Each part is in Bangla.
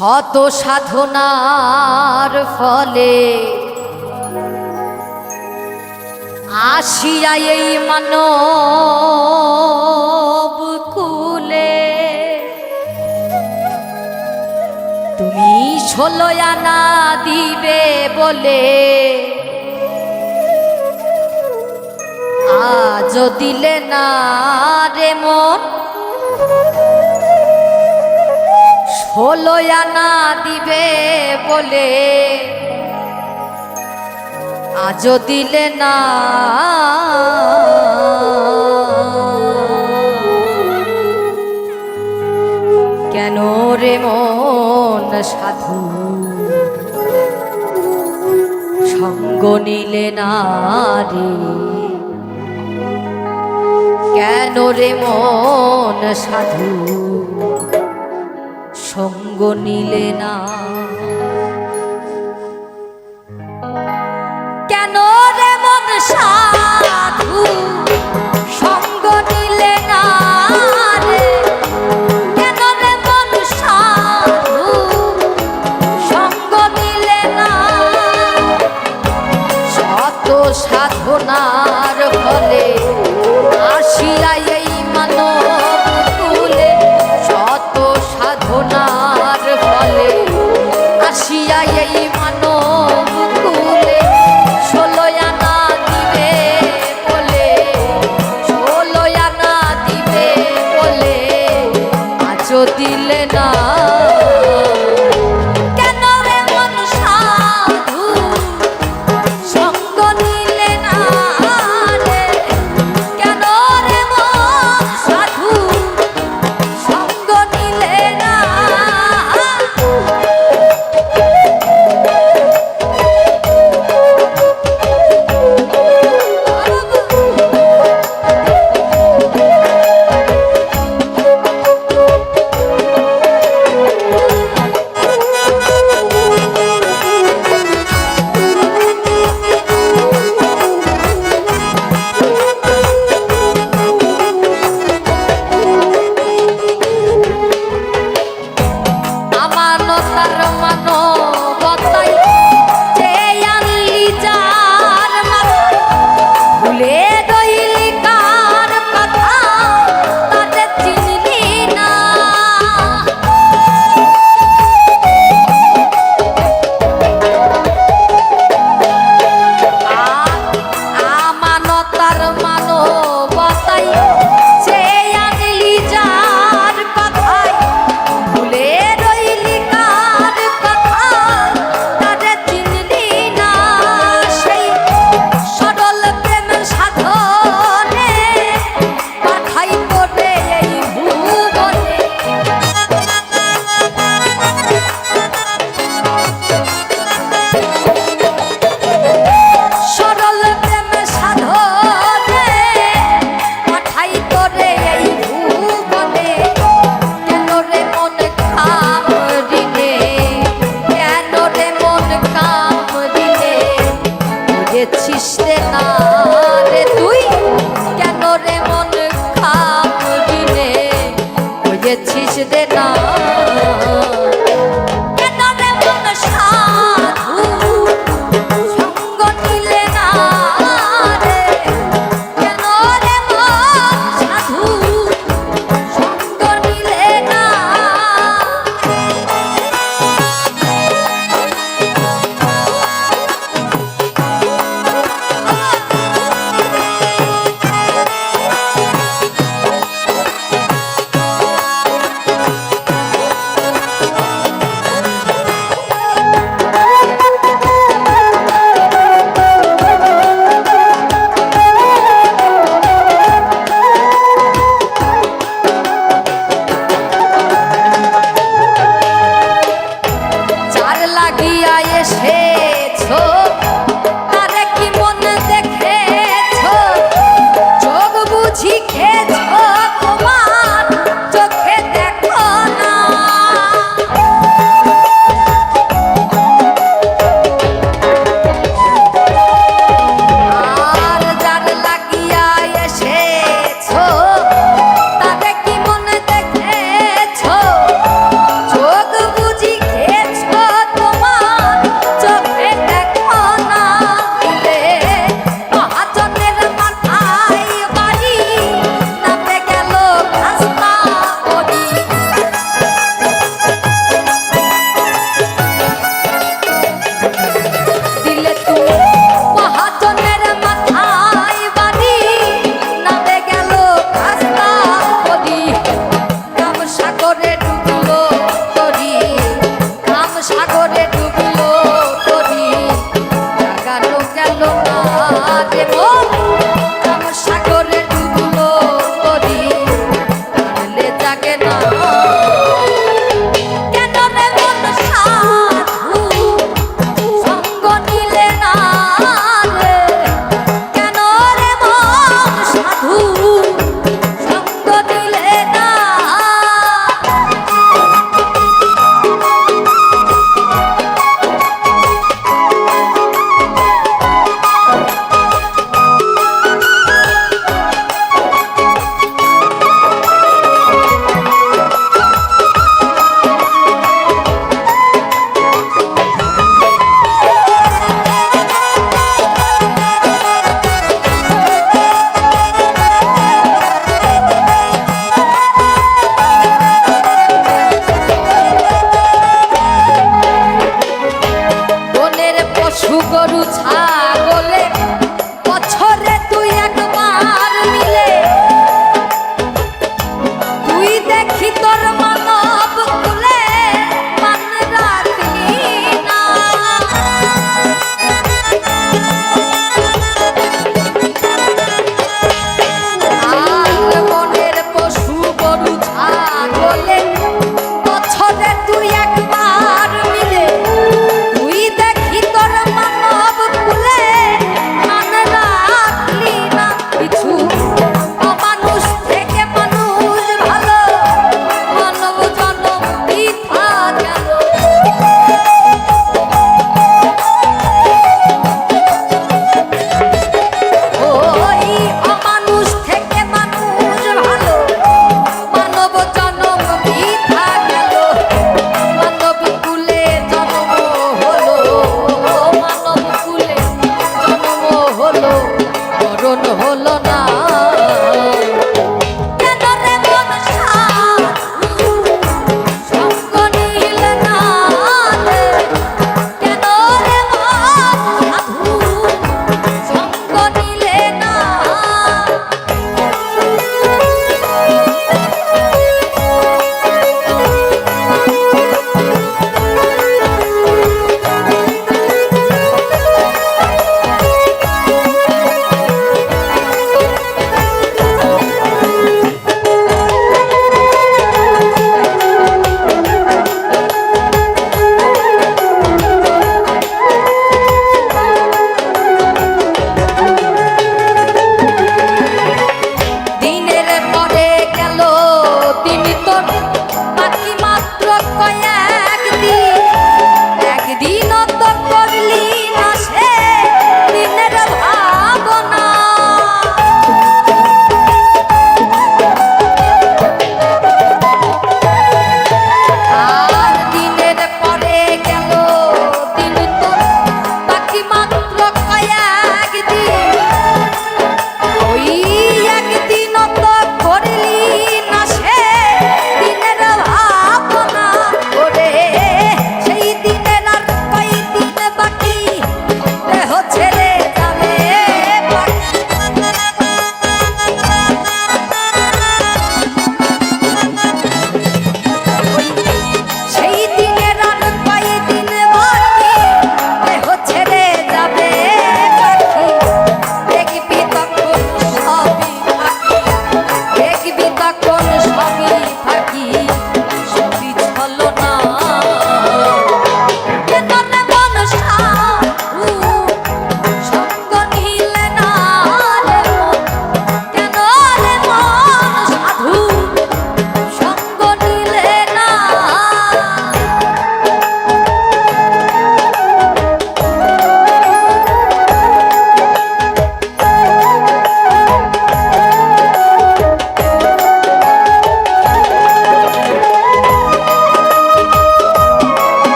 শত সাধনার ফলে আসিয়া এই মানব কুলে তুমি 16 আনা দিবে বলে আজ দিলে না রে মন 16 আনা দিবে বলে আজ দিলে না কেন রে মন সাধু সঙ্গ নিলে না রে কেন রে মন সাধু সঙ্গ নিলে না কেন রে মন সাধু সঙ্গ নিলে না রে কেন রে মন সাধু সঙ্গ নিলে না শত সাধনার ফলে আসিয়া এই মানব কুলে শত সাধনার ফলে আসিয়া এই মানব কুলে 16 আনা দিবে বলে 16 আনা দিবে বলে আজ দিলে না কেন রে মন সাধু সঙ্গ নিলে না রে কেন রে মন সাধু সঙ্গ নিলে না আমানতার মানবতাই যে আনলি যার মাথা ভুলে রইলি কার কথা তাদের চিনলি না আমানতার মানবতাই যে আনলি যার কথাই ভুলে রইলি কার কথা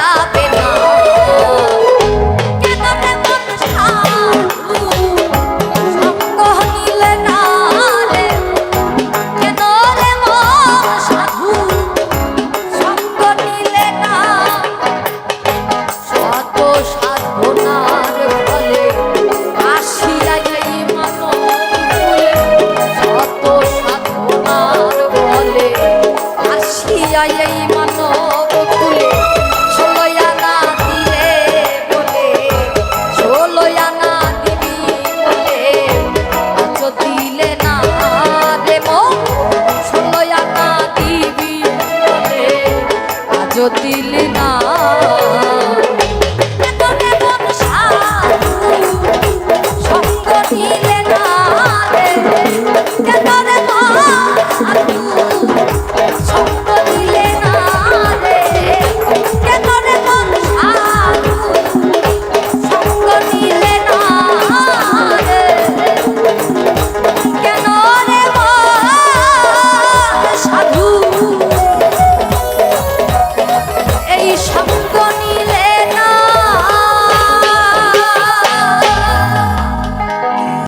যাবে না কেন রে মন সাধু সঙ্গ নিলে না রে কেন রে মন সাধু সঙ্গ নিলে না শত সাধনার ফলে আসিয়া এই মানব কুলে শত সাধনার ফলে আসিয়া এই মানব কুলে ষোলোই আনা দিলে বলে ষোলোই আনা দিবি বলে আজ দিলে না রে মন ষোলোই আনা দিবি বলে আজ দিলে না